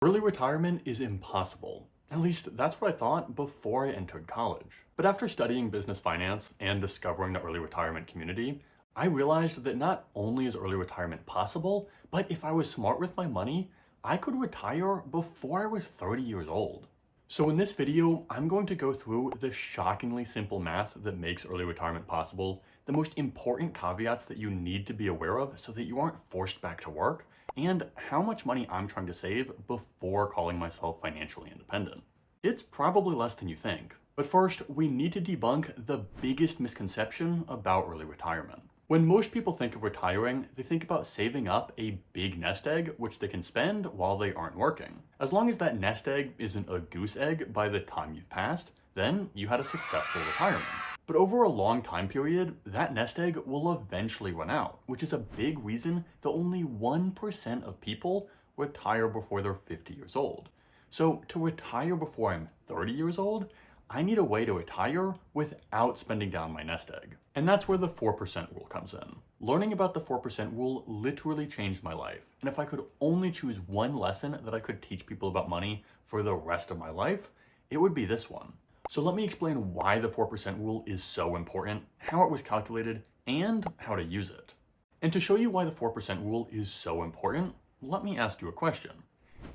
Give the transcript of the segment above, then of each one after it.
Early retirement is impossible. At least that's what I thought before I entered college. But after studying business finance and discovering the early retirement community, I realized that not only is early retirement possible, but if I was smart with my money, I could retire before I was 30 years old. So in this video, I'm going to go through the shockingly simple math that makes early retirement possible, the most important caveats that you need to be aware of so that you aren't forced back to work, and how much money I'm trying to save before calling myself financially independent. It's probably less than you think. But first, we need to debunk the biggest misconception about early retirement. When most people think of retiring, they think about saving up a big nest egg which they can spend while they aren't working. As long as that nest egg isn't a goose egg by the time you've passed, then you had a successful retirement. But over a long time period, that nest egg will eventually run out, which is a big reason that only 1% of people retire before they're 50 years old. So to retire before I'm 30 years old, I need a way to retire without spending down my nest egg. And that's where the 4% rule comes in. Learning about the 4% rule literally changed my life. And if I could only choose one lesson that I could teach people about money for the rest of my life, it would be this one. So let me explain why the 4% rule is so important, how it was calculated, and how to use it. And to show you why the 4% rule is so important, let me ask you a question.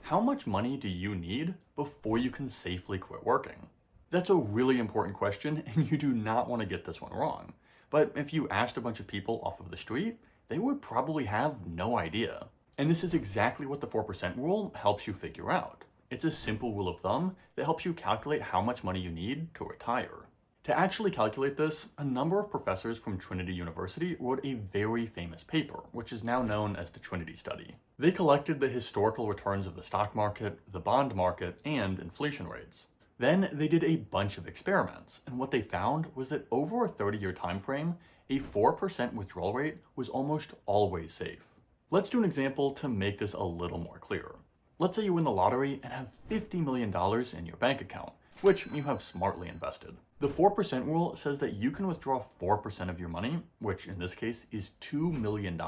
How much money do you need before you can safely quit working? That's a really important question, and you do not want to get this one wrong. But if you asked a bunch of people off of the street, they would probably have no idea. And this is exactly what the 4% rule helps you figure out. It's a simple rule of thumb that helps you calculate how much money you need to retire. To actually calculate this, a number of professors from Trinity University wrote a very famous paper, which is now known as the Trinity Study. They collected the historical returns of the stock market, the bond market, and inflation rates. Then they did a bunch of experiments, and what they found was that over a 30-year time frame, a 4% withdrawal rate was almost always safe. Let's do an example to make this a little more clear. Let's say you win the lottery and have $50 million in your bank account, which you have smartly invested. The 4% rule says that you can withdraw 4% of your money, which in this case is $2 million,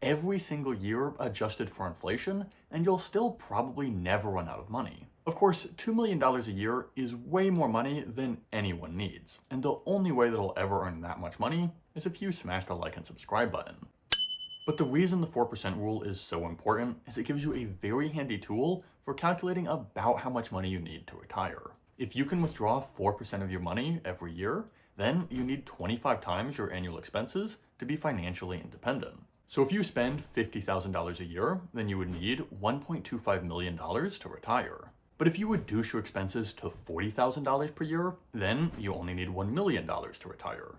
every single year adjusted for inflation, and you'll still probably never run out of money. Of course, $2 million a year is way more money than anyone needs, and the only way that I'll ever earn that much money is if you smash the like and subscribe button. But the reason the 4% rule is so important is it gives you a very handy tool for calculating about how much money you need to retire. If you can withdraw 4% of your money every year, then you need 25 times your annual expenses to be financially independent. So if you spend $50,000 a year, then you would need $1.25 million to retire. But if you reduce your expenses to $40,000 per year, then you only need $1 million to retire.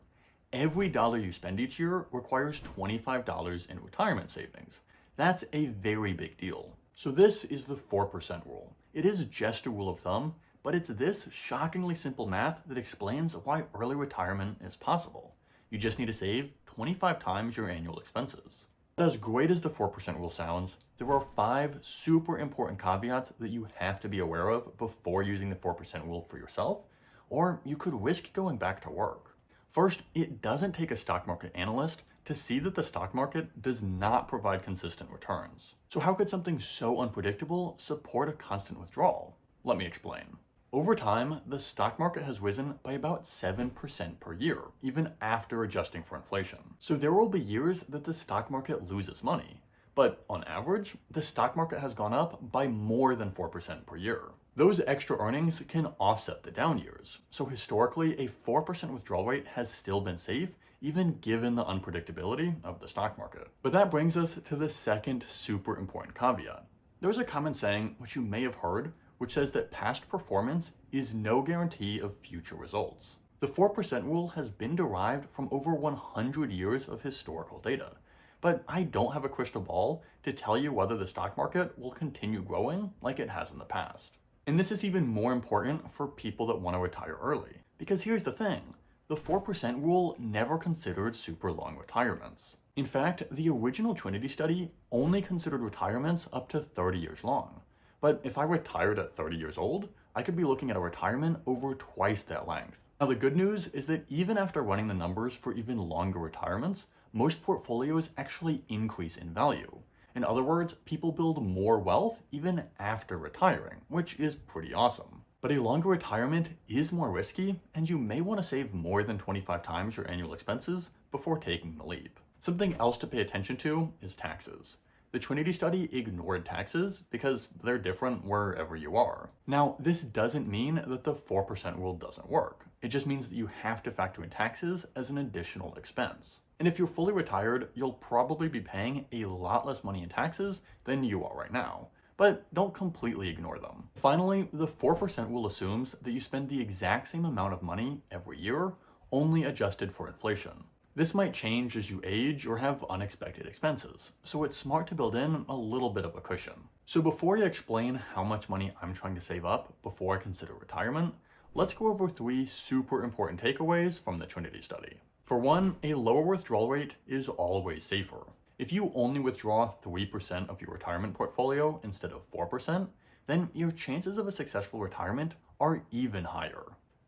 Every dollar you spend each year requires $25 in retirement savings. That's a very big deal. So this is the 4% rule. It is just a rule of thumb, but it's this shockingly simple math that explains why early retirement is possible. You just need to save 25 times your annual expenses. But as great as the 4% rule sounds, there are 5 super important caveats that you have to be aware of before using the 4% rule for yourself, or you could risk going back to work. First, it doesn't take a stock market analyst to see that the stock market does not provide consistent returns. So how could something so unpredictable support a constant withdrawal? Let me explain. Over time, the stock market has risen by about 7% per year, even after adjusting for inflation. So there will be years that the stock market loses money. But on average, the stock market has gone up by more than 4% per year. Those extra earnings can offset the down years. So historically, a 4% withdrawal rate has still been safe, even given the unpredictability of the stock market. But that brings us to the second super important caveat. There's a common saying, which you may have heard, which says that past performance is no guarantee of future results. The 4% rule has been derived from over 100 years of historical data. But I don't have a crystal ball to tell you whether the stock market will continue growing like it has in the past. And this is even more important for people that want to retire early. Because here's the thing, the 4% rule never considered super long retirements. In fact, the original Trinity study only considered retirements up to 30 years long. But if I retired at 30 years old, I could be looking at a retirement over twice that length. Now the good news is that even after running the numbers for even longer retirements, most portfolios actually increase in value. In other words, people build more wealth even after retiring, which is pretty awesome. But a longer retirement is more risky, and you may want to save more than 25 times your annual expenses before taking the leap. Something else to pay attention to is taxes. The Trinity study ignored taxes because they're different wherever you are. Now, this doesn't mean that the 4% rule doesn't work. It just means that you have to factor in taxes as an additional expense. And if you're fully retired, you'll probably be paying a lot less money in taxes than you are right now. But don't completely ignore them. Finally, the 4% rule assumes that you spend the exact same amount of money every year, only adjusted for inflation. This might change as you age or have unexpected expenses, so it's smart to build in a little bit of a cushion. So before I explain how much money I'm trying to save up before I consider retirement, let's go over 3 super important takeaways from the Trinity study. For one, a lower withdrawal rate is always safer. If you only withdraw 3% of your retirement portfolio instead of 4%, then your chances of a successful retirement are even higher.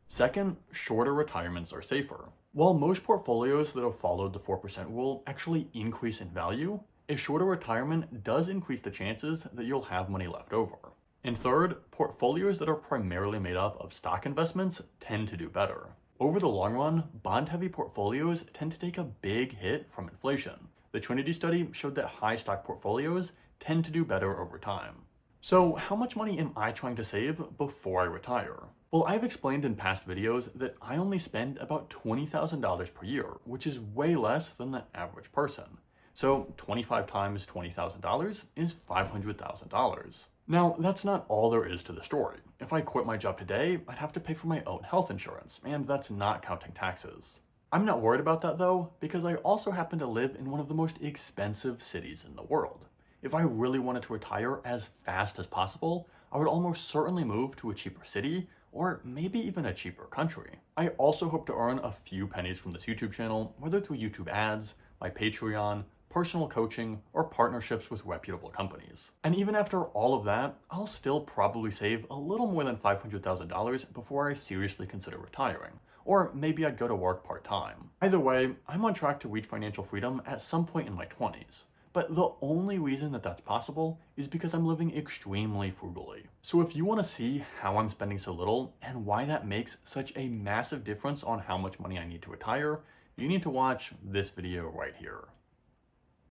Second, shorter retirements are safer. While most portfolios that have followed the 4% rule actually increase in value, a shorter retirement does increase the chances that you'll have money left over. And third, portfolios that are primarily made up of stock investments tend to do better. Over the long run, bond-heavy portfolios tend to take a big hit from inflation. The Trinity study showed that high stock portfolios tend to do better over time. So how much money am I trying to save before I retire? Well, I've explained in past videos that I only spend about $20,000 per year, which is way less than the average person. So 25 times $20,000 is $500,000. Now, that's not all there is to the story. If I quit my job today, I'd have to pay for my own health insurance, and that's not counting taxes. I'm not worried about that though, because I also happen to live in one of the most expensive cities in the world. If I really wanted to retire as fast as possible, I would almost certainly move to a cheaper city, or maybe even a cheaper country. I also hope to earn a few pennies from this YouTube channel, whether through YouTube ads, my Patreon, personal coaching, or partnerships with reputable companies. And even after all of that, I'll still probably save a little more than $500,000 before I seriously consider retiring. Or maybe I'd go to work part-time. Either way, I'm on track to reach financial freedom at some point in my 20s. But the only reason that that's possible is because I'm living extremely frugally. So if you want to see how I'm spending so little and why that makes such a massive difference on how much money I need to retire, you need to watch this video right here.